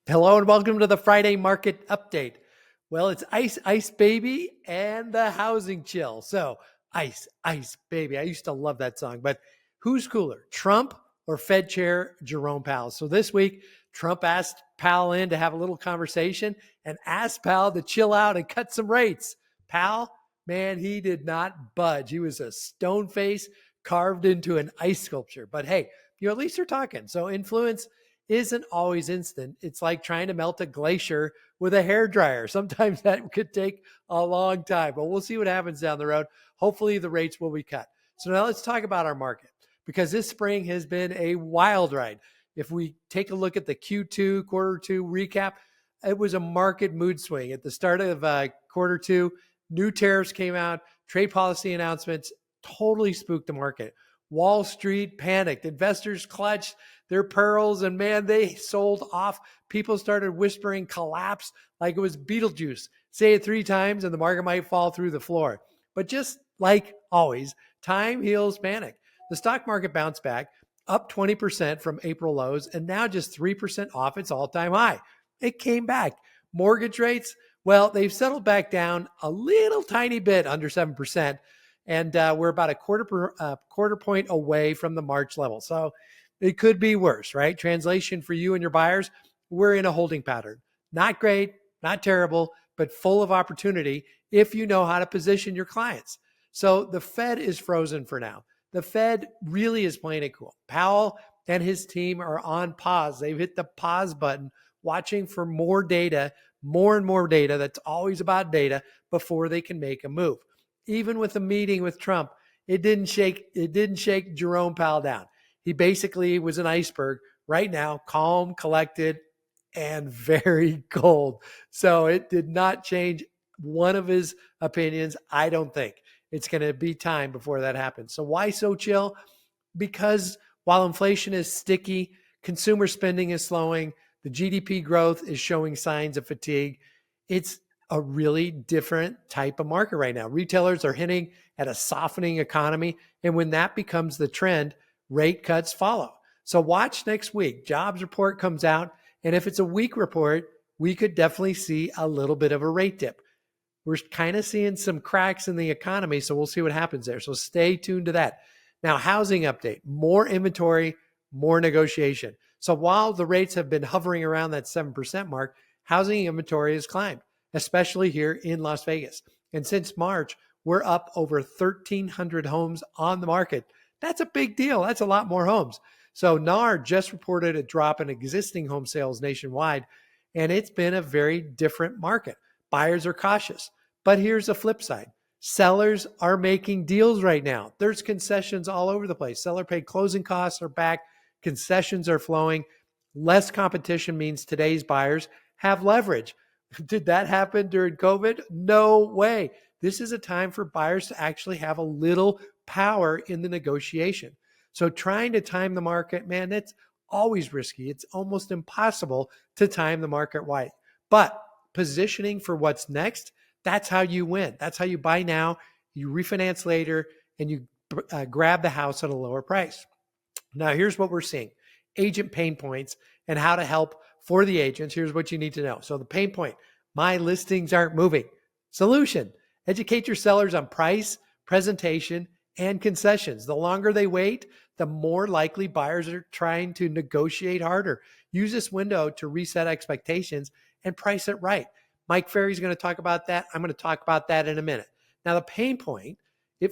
Hello and welcome to the Friday market update. Well, it's ice, ice, baby, and the housing chill. So, ice, ice, baby. I used to love that song, but who's cooler, Trump or Fed Chair Jerome Powell? So, this week, Trump asked Powell in to have a little conversation and asked Powell to chill out and cut some rates. Powell, man, he did not budge. He was a stone face carved into an ice sculpture. But hey, at least they're talking. So, influence isn't always instant. It's like trying to melt a glacier with a hair dryer. Sometimes that could take a long time, but we'll see what happens down the road. Hopefully the rates will be cut. So now let's talk about our market because this spring has been a wild ride. If we take a look at the Q2 quarter two recap, it was a market mood swing at the start of quarter two. New tariffs came out, trade policy announcements totally spooked the market. Wall Street panicked. Investors clutched their pearls and man, they sold off. People started whispering collapse like it was Beetlejuice. Say it 3 times and the market might fall through the floor. But just like always, time heals panic. The stock market bounced back up 20% from April lows and now just 3% off its all-time high. It came back. Mortgage rates, well, they've settled back down a little tiny bit under 7%. And we're about a quarter point away from the March level. So it could be worse, right? Translation for you and your buyers, we're in a holding pattern. Not great, not terrible, but full of opportunity if you know how to position your clients. So the Fed is frozen for now. The Fed really is playing it cool. Powell and his team are on pause. They've hit the pause button, watching for more data, more and more data. That's always about data before they can make a move. Even with the meeting with Trump, it didn't shake Jerome Powell down. He basically was an iceberg right now, calm, collected, and very cold. So it did not change one of his opinions. I don't think it's going to be time before that happens. So why so chill? Because while inflation is sticky, consumer spending is slowing, the GDP growth is showing signs of fatigue. It's a really different type of market right now. Retailers are hinting at a softening economy. And when that becomes the trend, rate cuts follow. So watch next week. Jobs report comes out. And if it's a weak report, we could definitely see a little bit of a rate dip. We're kind of seeing some cracks in the economy. So we'll see what happens there. So stay tuned to that. Now, housing update, more inventory, more negotiation. So while the rates have been hovering around that 7% mark, housing inventory has climbed, especially here in Las Vegas. And since March, we're up over 1,300 homes on the market. That's a big deal. That's a lot more homes. So NAR just reported a drop in existing home sales nationwide, and it's been a very different market. Buyers are cautious. But here's the flip side. Sellers are making deals right now. There's concessions all over the place. Seller paid closing costs are back. Concessions are flowing. Less competition means today's buyers have leverage. Did that happen during COVID? No way. This is a time for buyers to actually have a little power in the negotiation. So trying to time the market, man, it's always risky. It's almost impossible to time the market right. But positioning for what's next, that's how you win. That's how you buy now, you refinance later, and you grab the house at a lower price. Now, here's what we're seeing. Agent pain points and how to help for the agents. Here's what you need to know. So the pain point, my listings aren't moving. Solution, educate your sellers on price, presentation, and concessions. The longer they wait, the more likely buyers are trying to negotiate harder. Use this window to reset expectations and price it right. Mike Ferry's going to talk about that. I'm going to talk about that in a minute. Now, the pain point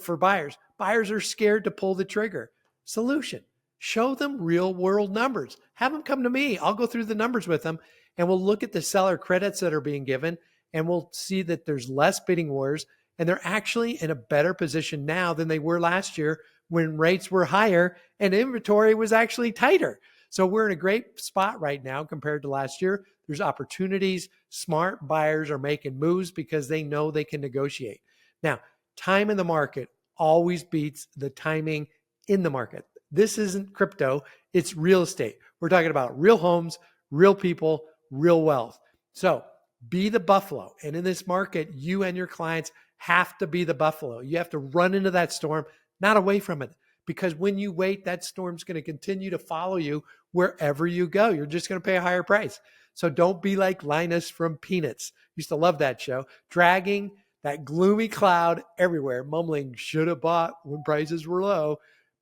for buyers are scared to pull the trigger. Solution, show them real world numbers. Have them come to me. I'll go through the numbers with them and we'll look at the seller credits that are being given and we'll see that there's less bidding wars and they're actually in a better position now than they were last year when rates were higher and inventory was actually tighter. So we're in a great spot right now compared to last year. There's opportunities. Smart buyers are making moves because they know they can negotiate. Now, time in the market always beats the timing in the market. This isn't crypto, it's real estate. We're talking about real homes, real people, real wealth. So be the buffalo. And in this market, you and your clients have to be the buffalo. You have to run into that storm, not away from it. Because when you wait, that storm's going to continue to follow you wherever you go. You're just going to pay a higher price. So don't be like Linus from Peanuts. Used to love that show. Dragging that gloomy cloud everywhere, mumbling, should have bought when prices were low.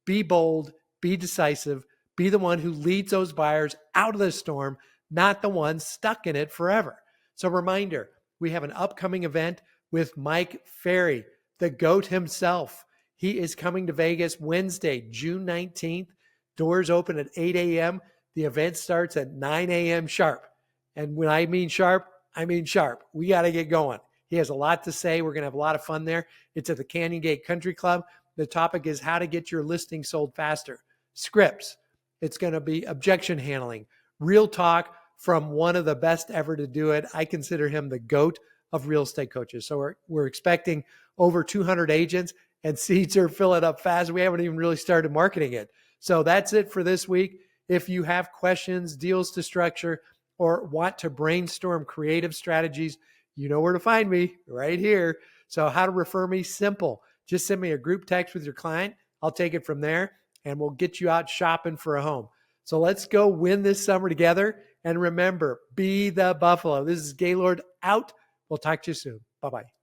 Be bold, be decisive, be the one who leads those buyers out of the storm, not the one stuck in it forever. So reminder, we have an upcoming event with Mike Ferry, the GOAT himself. He is coming to Vegas Wednesday, June 19th. Doors open at 8 a.m. The event starts at 9 a.m. sharp. And when I mean sharp, I mean sharp. We got to get going. He has a lot to say. We're going to have a lot of fun there. It's at the Canyon Gate Country Club. The topic is how to get your listing sold faster. Scripts. It's going to be objection handling. Real talk from one of the best ever to do it. I consider him the GOAT of real estate coaches. So we're expecting over 200 agents, and seats are filling up fast. We haven't even really started marketing it. So that's it for this week. If you have questions, deals to structure, or want to brainstorm creative strategies, you know where to find me, right here. So how to refer me? Simple. Just send me a group text with your client. I'll take it from there, and we'll get you out shopping for a home. So let's go win this summer together. And remember, be the Buffalo. This is Gaylord out. We'll talk to you soon. Bye-bye.